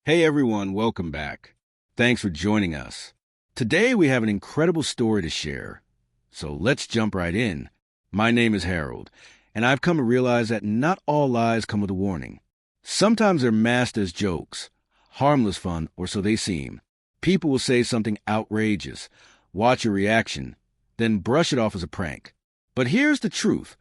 Hey everyone, welcome back. Thanks for joining us. Today we have an incredible story to share. So let's jump right in. My name is Harold, and I've come to realize that not all lies come with a warning. Sometimes they're masked as jokes, harmless fun, or so they seem. People will say something outrageous, watch your reaction, then brush it off as a prank. But here's the truth.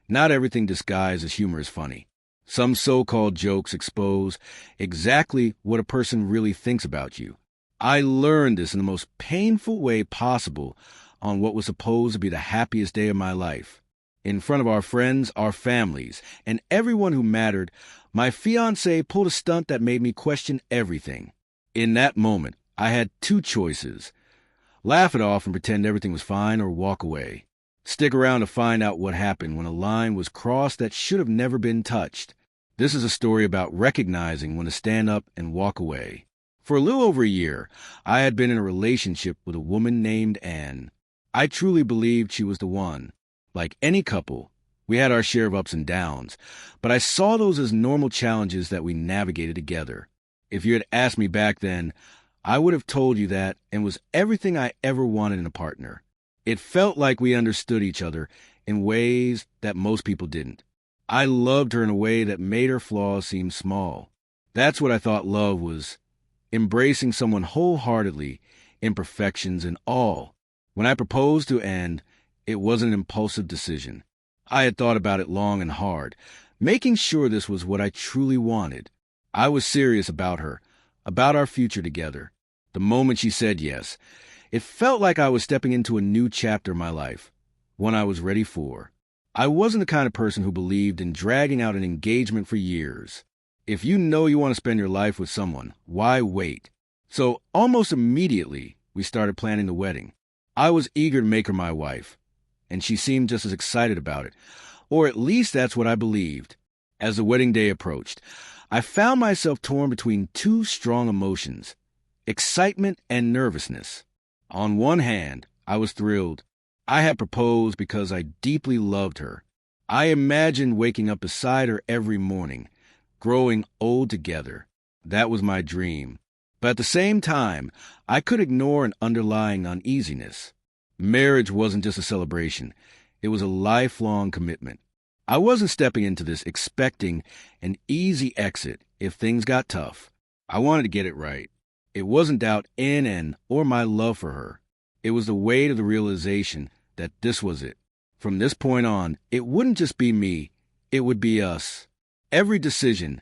Not everything disguised as humor is funny. Some so-called jokes expose exactly what a person really thinks about you. I learned this in the most painful way possible on what was supposed to be the happiest day of my life. In front of our friends, our families, and everyone who mattered, my fiancée pulled a stunt that made me question everything. In that moment, I had two choices: laugh it off and pretend everything was fine, or walk away. Stick around to find out what happened when a line was crossed that should have never been touched. This is a story about recognizing when to stand up and walk away. For a little over a year, I had been in a relationship with a woman named Anne. I truly believed she was the one. Like any couple, we had our share of ups and downs, but I saw those as normal challenges that we navigated together. If you had asked me back then, I would have told you that and was everything I ever wanted in a partner. It felt like we understood each other in ways that most people didn't. I loved her in a way that made her flaws seem small. That's what I thought love was: embracing someone wholeheartedly, imperfections and all. When I proposed to Anne, it wasn't an impulsive decision. I had thought about it long and hard, making sure this was what I truly wanted. I was serious about her, about our future together. The moment she said yes, it felt like I was stepping into a new chapter of my life, one I was ready for. I wasn't the kind of person who believed in dragging out an engagement for years. If you know you want to spend your life with someone, why wait? So almost immediately, we started planning the wedding. I was eager to make her my wife, and she seemed just as excited about it, or at least that's what I believed. As the wedding day approached, I found myself torn between two strong emotions: excitement and nervousness. On one hand, I was thrilled. I had proposed because I deeply loved her. I imagined waking up beside her every morning, growing old together. That was my dream. But at the same time, I could ignore an underlying uneasiness. Marriage wasn't just a celebration. It was a lifelong commitment. I wasn't stepping into this expecting an easy exit if things got tough. I wanted to get it right. It wasn't doubt in Anne or my love for her. It was the weight of the realization that this was it. From this point on, it wouldn't just be me, it would be us. Every decision,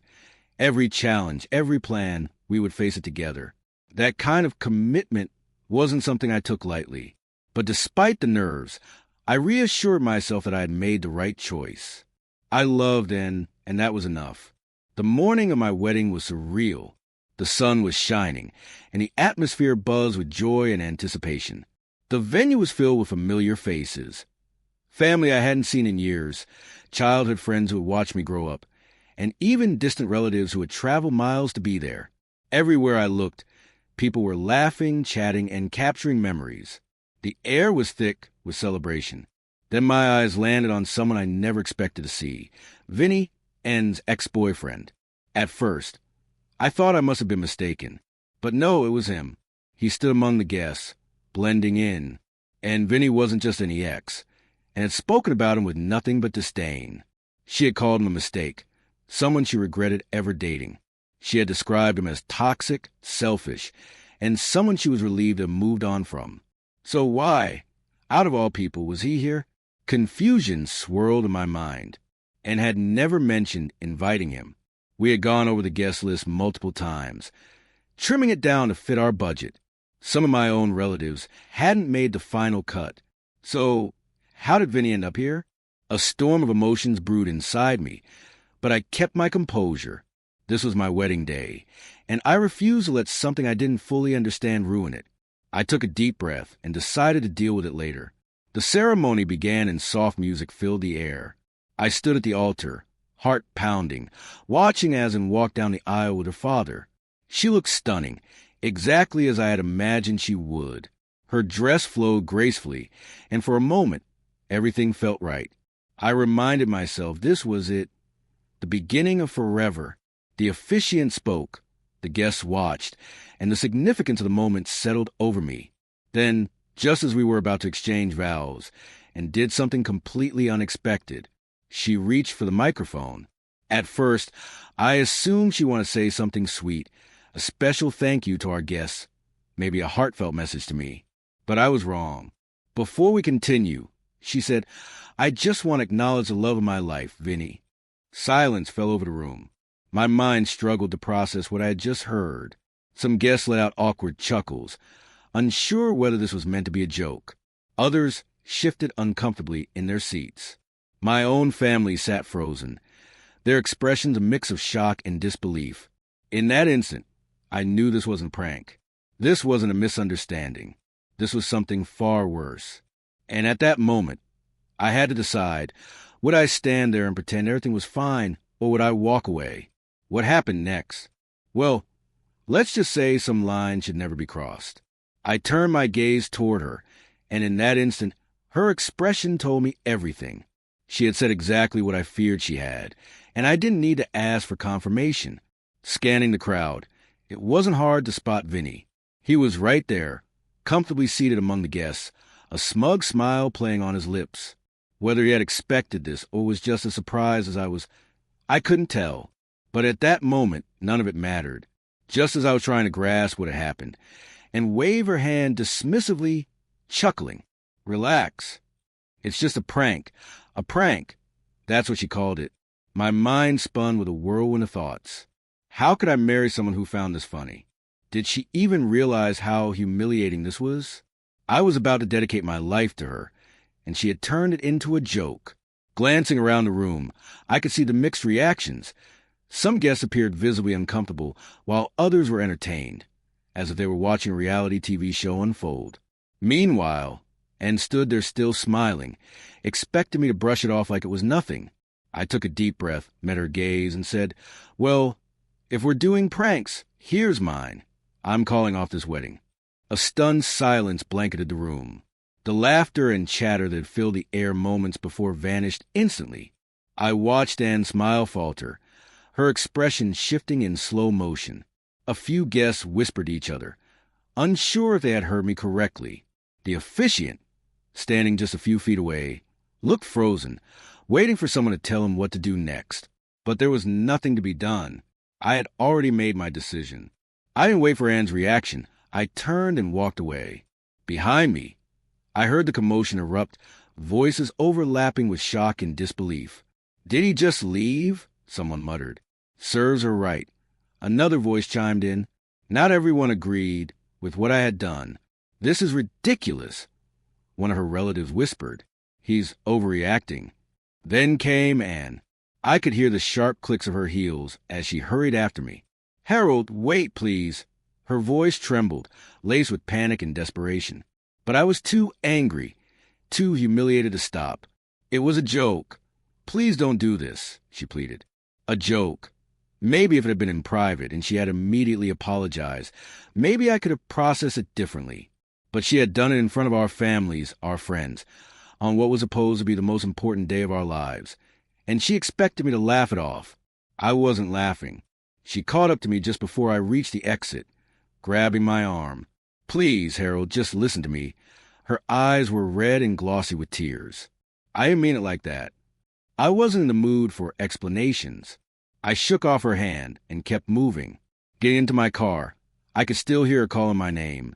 every challenge, every plan, we would face it together. That kind of commitment wasn't something I took lightly. But despite the nerves, I reassured myself that I had made the right choice. I loved Anne, and that was enough. The morning of my wedding was surreal. The sun was shining, and the atmosphere buzzed with joy and anticipation. The venue was filled with familiar faces. Family I hadn't seen in years, childhood friends who had watched me grow up, and even distant relatives who had traveled miles to be there. Everywhere I looked, people were laughing, chatting, and capturing memories. The air was thick with celebration. Then my eyes landed on someone I never expected to see: Vinny, Anne's ex-boyfriend. At first, I thought I must have been mistaken. But no, it was him. He stood among the guests, blending in. And Vinny wasn't just any ex, and had spoken about him with nothing but disdain. She had called him a mistake, someone she regretted ever dating. She had described him as toxic, selfish, and someone she was relieved to have moved on from. So why, out of all people, was he here? Confusion swirled in my mind, and had never mentioned inviting him. We had gone over the guest list multiple times, trimming it down to fit our budget. Some of my own relatives hadn't made the final cut. So, how did Vinny end up here? A storm of emotions brewed inside me, but I kept my composure. This was my wedding day, and I refused to let something I didn't fully understand ruin it. I took a deep breath and decided to deal with it later. The ceremony began and soft music filled the air. I stood at the altar, heart pounding, watching as Anne walked down the aisle with her father. She looked stunning, exactly as I had imagined she would. Her dress flowed gracefully, and for a moment, everything felt right. I reminded myself this was it, the beginning of forever. The officiant spoke, The guests watched, and the significance of the moment settled over me. Then, just as we were about to exchange vows, and did something completely unexpected, she reached for the microphone. At first, I assumed she wanted to say something sweet, a special thank you to our guests, maybe a heartfelt message to me. But I was wrong. Before we continue, she said, "I just want to acknowledge the love of my life, Vinny." Silence fell over the room. My mind struggled to process what I had just heard. Some guests let out awkward chuckles, unsure whether this was meant to be a joke. Others shifted uncomfortably in their seats. My own family sat frozen, their expressions a mix of shock and disbelief. In that instant, I knew this wasn't a prank. This wasn't a misunderstanding. This was something far worse. And at that moment, I had to decide, would I stand there and pretend everything was fine, or would I walk away? What happened next? Well, let's just say some lines should never be crossed. I turned my gaze toward her, and in that instant, her expression told me everything. She had said exactly what I feared she had, and I didn't need to ask for confirmation. Scanning the crowd, it wasn't hard to spot Vinny. He was right there, comfortably seated among the guests, a smug smile playing on his lips. Whether he had expected this or was just as surprised as I was, I couldn't tell. But at that moment, none of it mattered. Just as I was trying to grasp what had happened, and wave her hand dismissively, chuckling. "Relax. It's just a prank. A prank." That's what she called it. My mind spun with a whirlwind of thoughts. How could I marry someone who found this funny? Did she even realize how humiliating this was? I was about to dedicate my life to her, and she had turned it into a joke. Glancing around the room, I could see the mixed reactions. Some guests appeared visibly uncomfortable, while others were entertained, as if they were watching a reality TV show unfold. Meanwhile, Anne stood there still smiling, expecting me to brush it off like it was nothing. I took a deep breath, met her gaze, and said, "Well, if we're doing pranks, here's mine. I'm calling off this wedding." A stunned silence blanketed the room. The laughter and chatter that filled the air moments before vanished instantly. I watched Anne's smile falter, her expression shifting in slow motion. A few guests whispered to each other, unsure if they had heard me correctly. The officiant, standing just a few feet away, looked frozen, waiting for someone to tell him what to do next. But there was nothing to be done. I had already made my decision. I didn't wait for Anne's reaction. I turned and walked away. Behind me, I heard the commotion erupt, voices overlapping with shock and disbelief. "Did he just leave?" someone muttered. "Serves her right." Another voice chimed in. Not everyone agreed with what I had done. "This is ridiculous," one of her relatives whispered. "He's overreacting." Then came Anne. I could hear the sharp clicks of her heels as she hurried after me. "Harold, wait, please." Her voice trembled, laced with panic and desperation. But I was too angry, too humiliated to stop. "It was a joke. Please don't do this," she pleaded. A joke. Maybe if it had been in private and she had immediately apologized, maybe I could have processed it differently. But she had done it in front of our families, our friends, on what was supposed to be the most important day of our lives. And she expected me to laugh it off. I wasn't laughing. She caught up to me just before I reached the exit, grabbing my arm. "Please, Harold, just listen to me." Her eyes were red and glossy with tears. I didn't mean it like that. I wasn't in the mood for explanations. I shook off her hand and kept moving. Getting into my car, I could still hear her calling my name,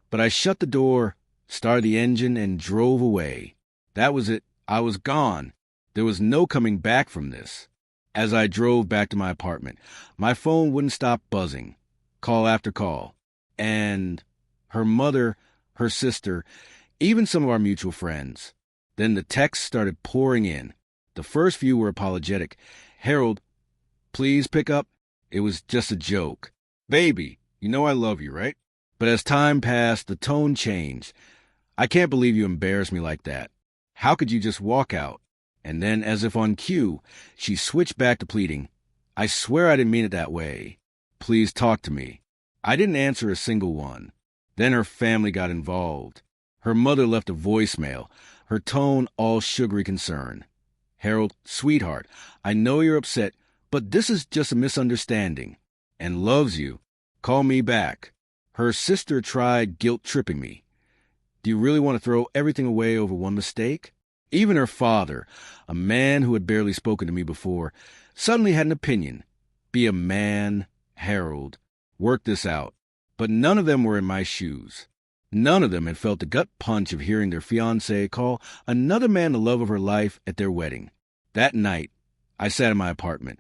but I shut the door, started the engine, and drove away. That was it. I was gone. There was no coming back from this. As I drove back to my apartment, my phone wouldn't stop buzzing, call after call. And her mother, her sister, even some of our mutual friends. Then the texts started pouring in. The first few were apologetic. "Harold, please pick up. It was just a joke. Baby, you know I love you, right?" But as time passed, the tone changed. "I can't believe you embarrassed me like that. How could you just walk out?" And then, as if on cue, she switched back to pleading. "I swear I didn't mean it that way. Please talk to me." I didn't answer a single one. Then her family got involved. Her mother left a voicemail, her tone all sugary concern. "Harold, sweetheart, I know you're upset, but this is just a misunderstanding. And loves you. Call me back. Her sister tried guilt-tripping me. Do you really want to throw everything away over one mistake? Even her father, a man who had barely spoken to me before, suddenly had an opinion. Be a man, Harold. Work this out. But none of them were in my shoes. None of them had felt the gut punch of hearing their fiancée call another man the love of her life at their wedding. That night, I sat in my apartment,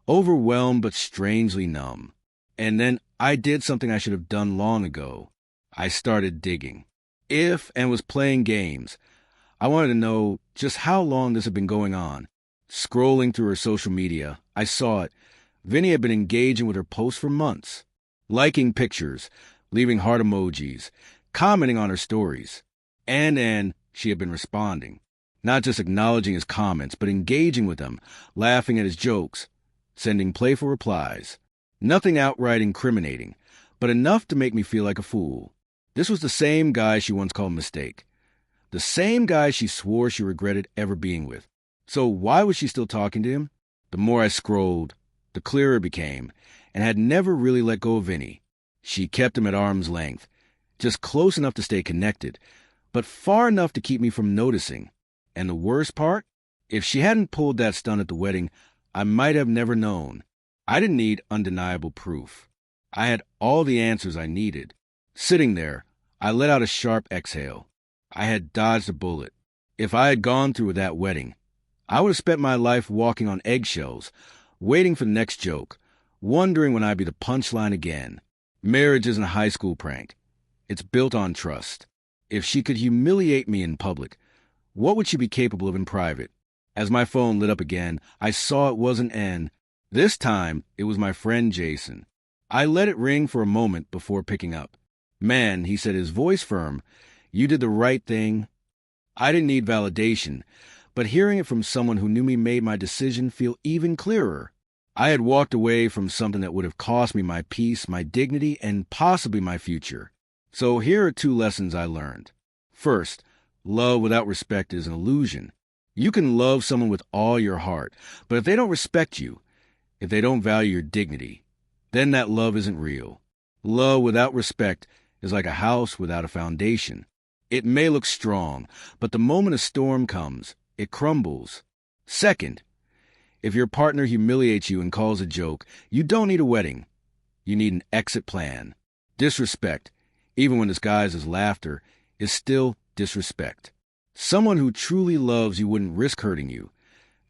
overwhelmed but strangely numb. And then I did something I should have done long ago. I started digging. And was playing games. I wanted to know just how long this had been going on. Scrolling through her social media, I saw it. Vinny had been engaging with her posts for months, liking pictures, leaving heart emojis, commenting on her stories. And she had been responding, not just acknowledging his comments, but engaging with them, laughing at his jokes, sending playful replies. Nothing outright incriminating, but enough to make me feel like a fool. This was the same guy she once called Mistake. The same guy she swore she regretted ever being with. So why was she still talking to him? The more I scrolled, the clearer it became, and had never really let go of Vinny. She kept him at arm's length, just close enough to stay connected, but far enough to keep me from noticing. And the worst part? If she hadn't pulled that stunt at the wedding, I might have never known. I didn't need undeniable proof. I had all the answers I needed. Sitting there, I let out a sharp exhale. I had dodged a bullet. If I had gone through with that wedding, I would have spent my life walking on eggshells, waiting for the next joke, wondering when I'd be the punchline again. Marriage isn't a high school prank. It's built on trust. If she could humiliate me in public, what would she be capable of in private? As my phone lit up again, I saw it wasn't N. This time, it was my friend Jason. I let it ring for a moment before picking up. Man, he said, his voice firm, you did the right thing. I didn't need validation, but hearing it from someone who knew me made my decision feel even clearer. I had walked away from something that would have cost me my peace, my dignity, and possibly my future. So here are 2 lessons I learned. First, love without respect is an illusion. You can love someone with all your heart, but if they don't respect you, if they don't value your dignity, then that love isn't real. Love without respect is like a house without a foundation. It may look strong, but the moment a storm comes, it crumbles. Second, if your partner humiliates you and calls a joke, you don't need a wedding. You need an exit plan. Disrespect, even when disguised as laughter, is still disrespect. Someone who truly loves you wouldn't risk hurting you,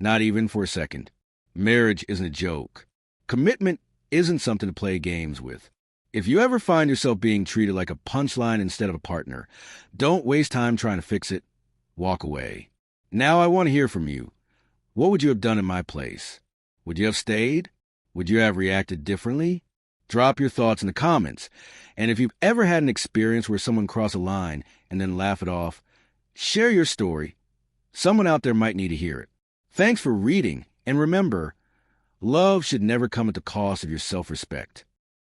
not even for a second. Marriage isn't a joke. Commitment isn't something to play games with. If you ever find yourself being treated like a punchline instead of a partner, don't waste time trying to fix it. Walk away. Now I want to hear from you. What would you have done in my place? Would you have stayed? Would you have reacted differently? Drop your thoughts in the comments. And if you've ever had an experience where someone crossed a line and then laugh it off, share your story. Someone out there might need to hear it. Thanks for reading, and remember, love should never come at the cost of your self-respect.